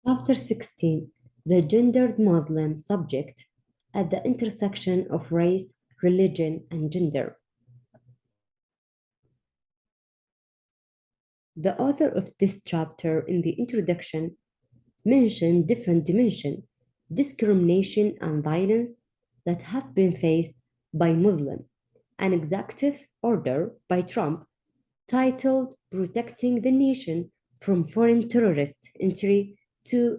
Chapter 16: The Gendered Muslim Subject at the Intersection of Race, Religion, and Gender. The author of this chapter in the introduction mentioned different dimensions, discrimination and violence that have been faced by Muslims. An executive order by Trump titled Protecting the Nation from Foreign Terrorist Entry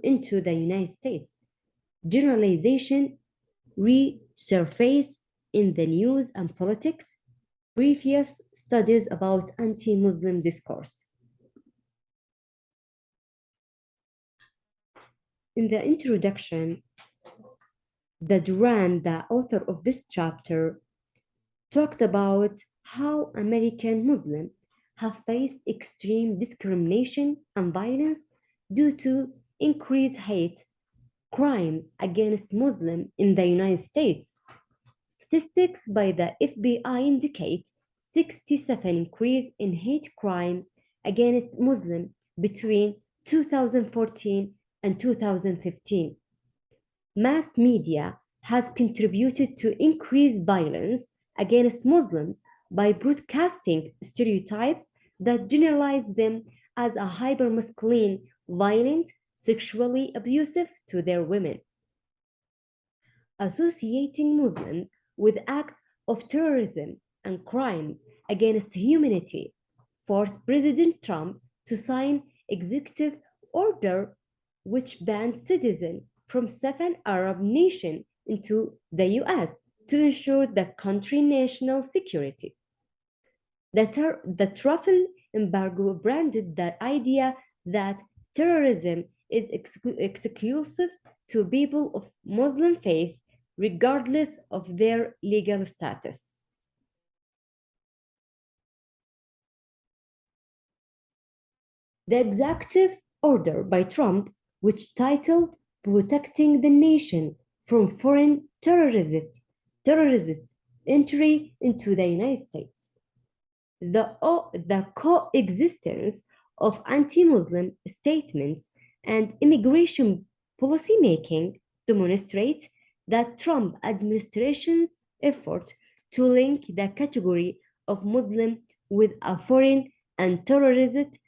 into the United States. Generalization resurface in the news and politics, previous studies about anti-Muslim discourse. In the introduction, Durrani, the author of this chapter, talked about how American Muslims have faced extreme discrimination and violence due to increased hate crimes against Muslims in the United States. Statistics by the FBI indicate 67 increase in hate crimes against Muslims between 2014 and 2015. Mass media has contributed to increased violence against Muslims by broadcasting stereotypes that generalize them as a hyper-masculine, violent, sexually abusive to their women. Associating Muslims with acts of terrorism and crimes against humanity forced President Trump to sign executive order which banned citizens from 7 Arab nations into the US to ensure the country's national security. The travel embargo branded the idea that terrorism is exclusive to people of Muslim faith regardless of their legal status. The executive order by Trump, which titled Protecting the Nation from Foreign Terrorist Entry into the United States. The coexistence of anti-Muslim statements and immigration policymaking demonstrates that Trump administration's effort to link the category of Muslim with a foreign and terrorist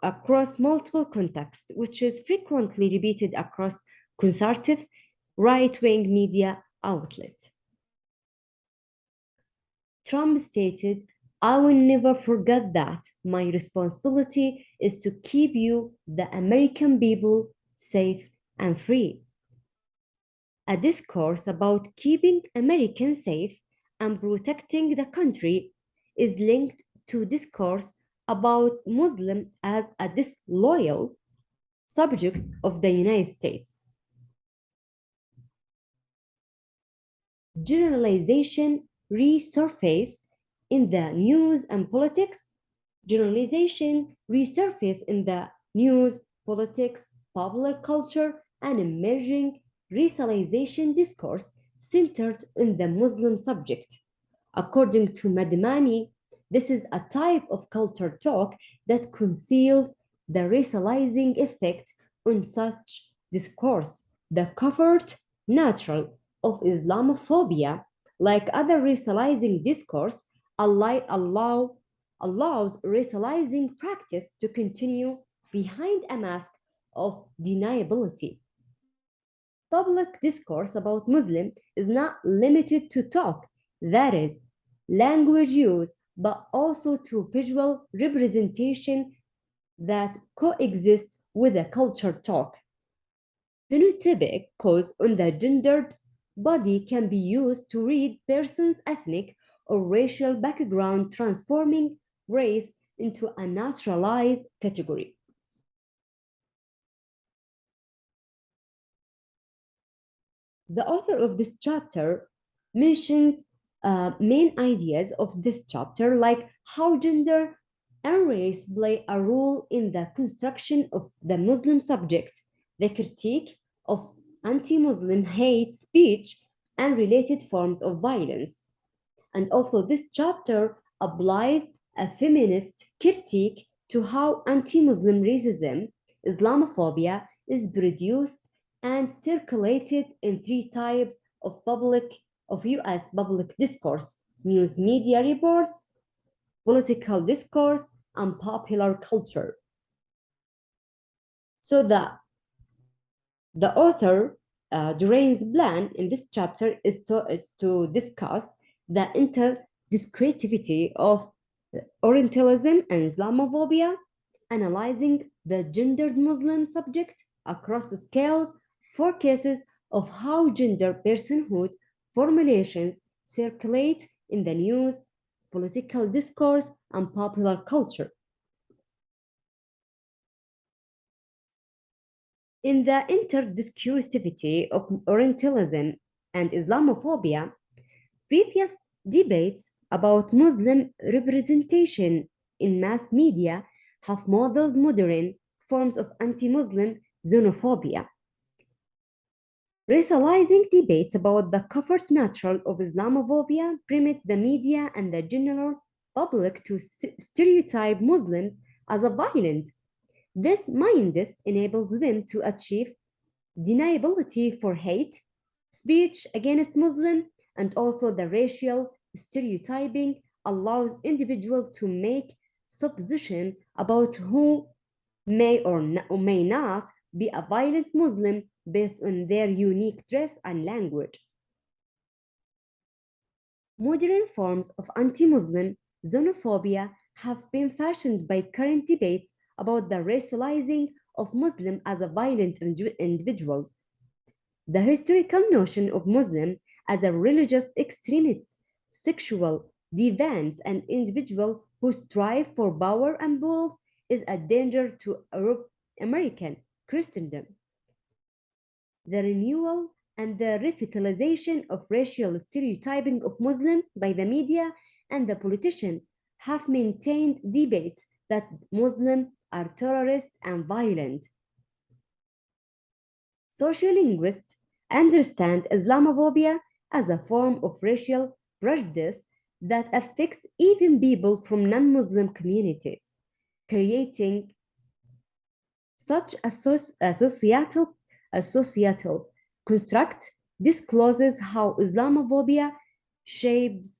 across multiple contexts, which is frequently repeated across conservative right-wing media outlets. Trump stated, "I will never forget that. My responsibility is to keep you, the American people, safe and free." A discourse about keeping Americans safe and protecting the country is linked to discourse about Muslims as a disloyal subject of the United States. Generalization resurfaced in the news and politics. Generalization resurfaced in the news, politics, popular culture, and emerging racialization discourse centered on the Muslim subject. According to Madmani, this is a type of culture talk that conceals the racializing effect on such discourse, the covert nature of Islamophobia, like other racializing discourse, allows racializing practice to continue behind a mask of deniability. Public discourse about Muslim is not limited to talk, that is, language use, but also to visual representation that coexist with a culture talk. Phenotypic cause on the gendered body can be used to read person's ethnic or racial background, transforming race into a naturalized category. The author of this chapter mentioned main ideas of this chapter, like how gender and race play a role in the construction of the Muslim subject, the critique of anti-Muslim hate speech, and related forms of violence. And also, this chapter applies a feminist critique to how anti-Muslim racism Islamophobia is produced and circulated in three types of US public discourse: news media reports, political discourse, and popular culture. So the author, Durrani's plan in this chapter is to discuss the interdiscursitivity of Orientalism and Islamophobia, analyzing the gendered Muslim subject across scales for cases of how gender personhood formulations circulate in the news, political discourse, and popular culture. In the interdiscursivity of Orientalism and Islamophobia, previous debates about Muslim representation in mass media have modeled modern forms of anti Muslim xenophobia. Racializing debates about the covert nature of Islamophobia permit the media and the general public to stereotype Muslims as a violent. This mindset enables them to achieve deniability for hate speech against Muslim, and also the racial stereotyping allows individuals to make supposition about who may not be a violent Muslim based on their unique dress and language. Modern forms of anti-Muslim xenophobia have been fashioned by current debates about the racializing of Muslims as a violent individuals. The historical notion of Muslim as a religious extremist, sexual deviants, and individual who strive for power and wealth is a danger to American Christendom. The renewal and the revitalization of racial stereotyping of Muslim by the media and the politician have maintained debates that Muslims are terrorists and violent. Sociolinguists understand Islamophobia as a form of racial prejudice that affects even people from non-Muslim communities, creating such a societal construct discloses how Islamophobia shapes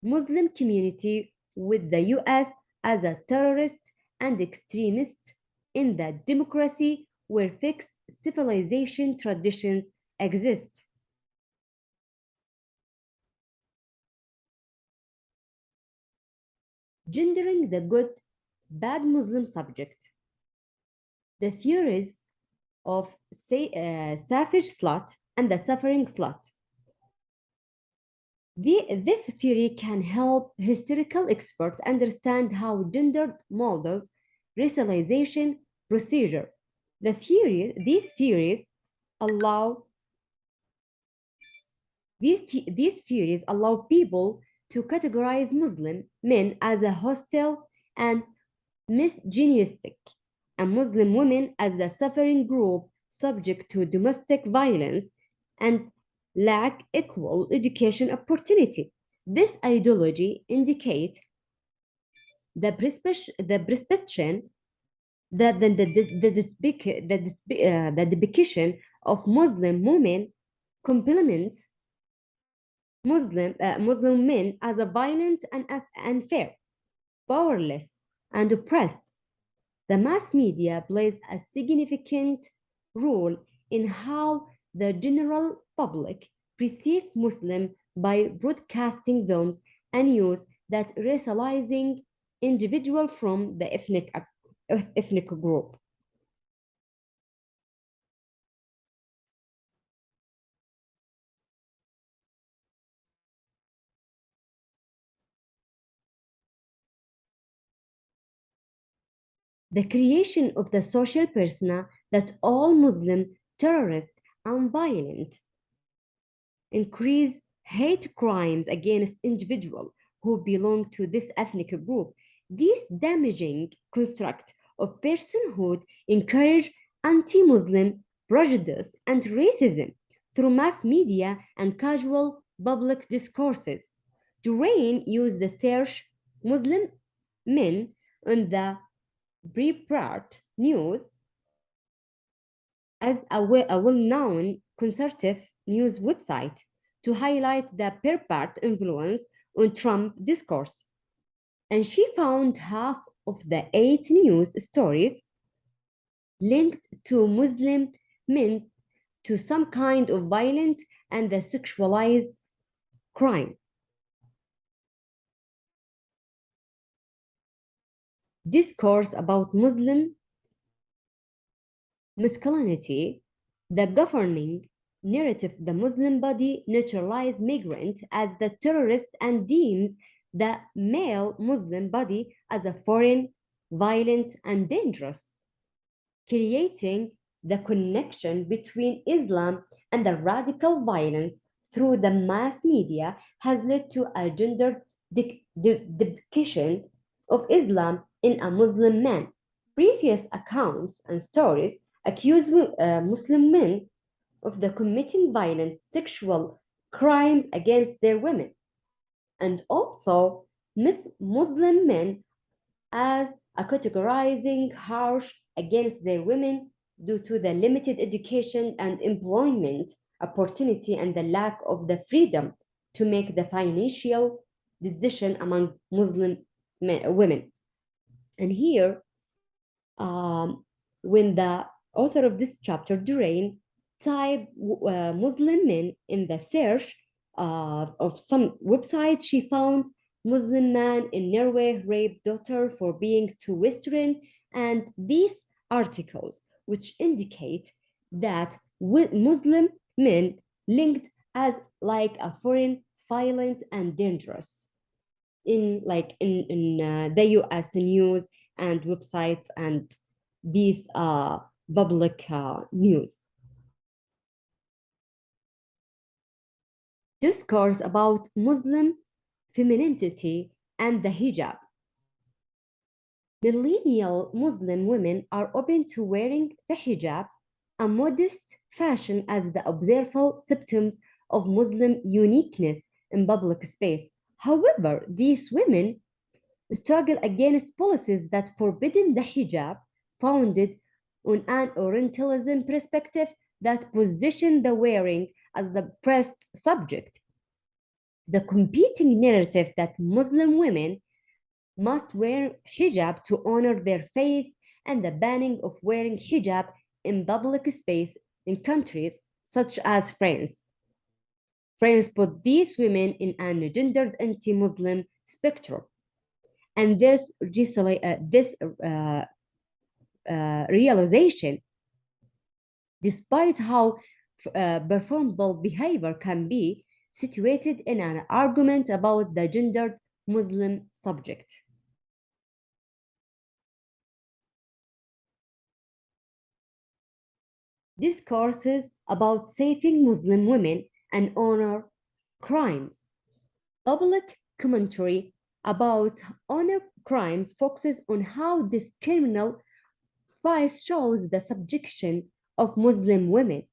Muslim community with the US as a terrorist and extremist in the democracy where fixed civilization traditions exist. Gendering the good, bad Muslim subject. The theories of savage slut and the suffering slut. This theory can help historical experts understand how gendered models racialization procedure. These theories allow these theories allow people to categorize Muslim men as a hostile and misogynistic, and Muslim women as the suffering group subject to domestic violence and lack equal education opportunity. This ideology indicates the perception that the depiction of Muslim women complements Muslim men as a violent and unfair, powerless, and oppressed. The mass media plays a significant role in how the general public perceive Muslim by broadcasting films and news that racializing individual from the ethnic group. The creation of the social persona that all Muslim terrorists and violent increase hate crimes against individuals who belong to this ethnic group. This damaging construct of personhood encourage anti-Muslim prejudice and racism through mass media and casual public discourses. Durrani used the search Muslim men on the Breitbart News as a well-known conservative news website to highlight the pervert influence on Trump discourse. And she found half of the 8 news stories linked to Muslim men to some kind of violent and the sexualized crime. Discourse about Muslim masculinity, the governing narrative, the Muslim body naturalizes migrant as the terrorist and deems the male Muslim body as a foreign, violent, and dangerous, creating the connection between Islam and the radical violence through the mass media has led to a gender depiction of Islam in a Muslim man. Previous accounts and stories accuse Muslim men of the committing violent sexual crimes against their women, and also Muslim men as a categorizing harsh against their women due to the limited education and employment opportunity and the lack of the freedom to make the financial decision among Muslim women. And here, um, when the author of this chapter, Durrani, type Muslim men in the search of some website, she found Muslim man in Norway raped daughter for being too Western, and these articles, which indicate that Muslim men linked as like a foreign, violent, and dangerous in the US news and websites and these public news. Discourse about Muslim femininity and the hijab. Millennial Muslim women are open to wearing the hijab, a modest fashion as the observable symptoms of Muslim uniqueness in public space. However, these women struggle against policies that forbidden the hijab, founded on an Orientalism perspective that position the wearing as the pressed subject. The competing narrative that Muslim women must wear hijab to honor their faith and the banning of wearing hijab in public space in countries such as France. France put these women in an gendered anti-Muslim spectrum. And this realization, despite how performable behavior can be, situated in an argument about the gendered Muslim subject. Discourses about saving Muslim women and honor crimes. Public commentary about honor crimes focuses on how this criminal vice shows the subjection of Muslim women.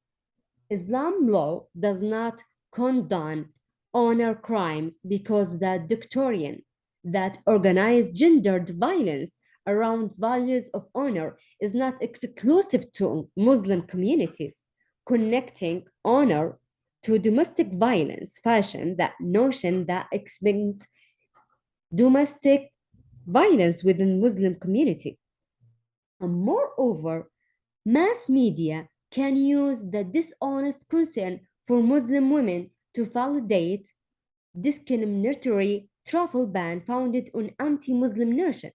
Islam law does not condone honor crimes because the doctrine that organized gendered violence around values of honor is not exclusive to Muslim communities, connecting honor to domestic violence fashion that notion that expect domestic violence within Muslim community. And moreover, mass media can use the dishonest concern for Muslim women to validate discriminatory travel ban founded on anti-Muslim notion.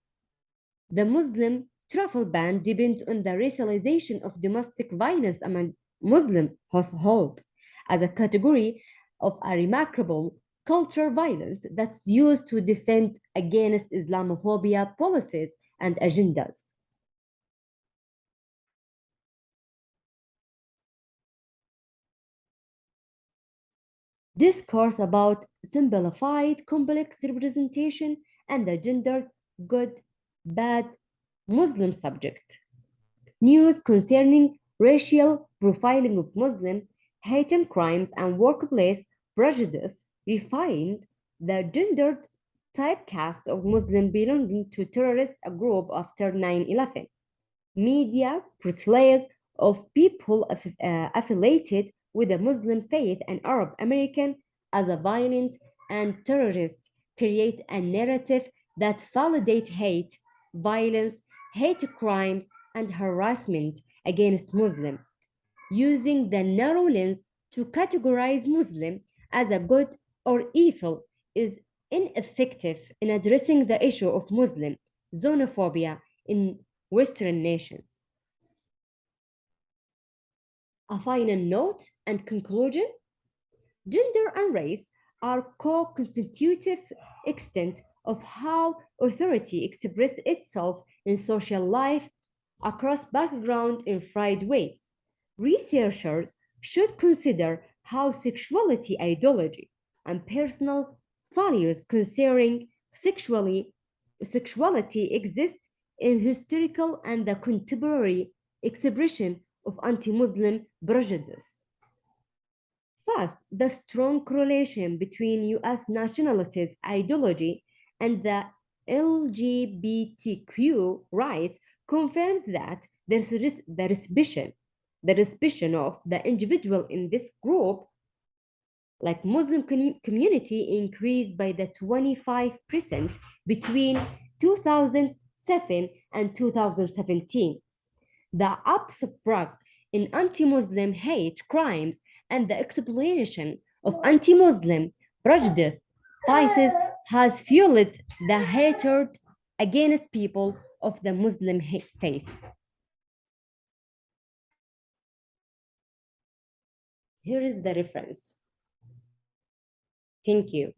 The Muslim travel ban depends on the racialization of domestic violence among Muslim households as a category of a remarkable cultural violence that's used to defend against Islamophobia policies and agendas. Discourse about simplified complex representation and the gender good, bad Muslim subject. News concerning racial profiling of Muslim, hate and crimes, and workplace prejudice refined the gendered typecast of Muslim belonging to terrorist group after 9/11. Media portrays of people affiliated with the Muslim faith and Arab American as a violent and terrorist create a narrative that validate hate, violence, hate crimes, and harassment against Muslims, using the narrow lens to categorize Muslim as a good or evil is ineffective in addressing the issue of Muslim xenophobia in Western nations. A final note and conclusion: gender and race are co-constitutive extent of how authority expresses itself in social life across background in fried ways. Researchers should consider how sexuality ideology and personal values concerning sexuality exist in historical and the contemporary expression of anti-Muslim prejudice. Thus, the strong correlation between US nationalist ideology and the LGBTQ rights confirms that the suspicion of the individual in this group, like Muslim community, increased by the 25% between 2007 and 2017. The upsurge in anti-Muslim hate crimes and the exploitation of anti-Muslim prejudice has fueled the hatred against people of the Muslim faith. Here is the reference. Thank you.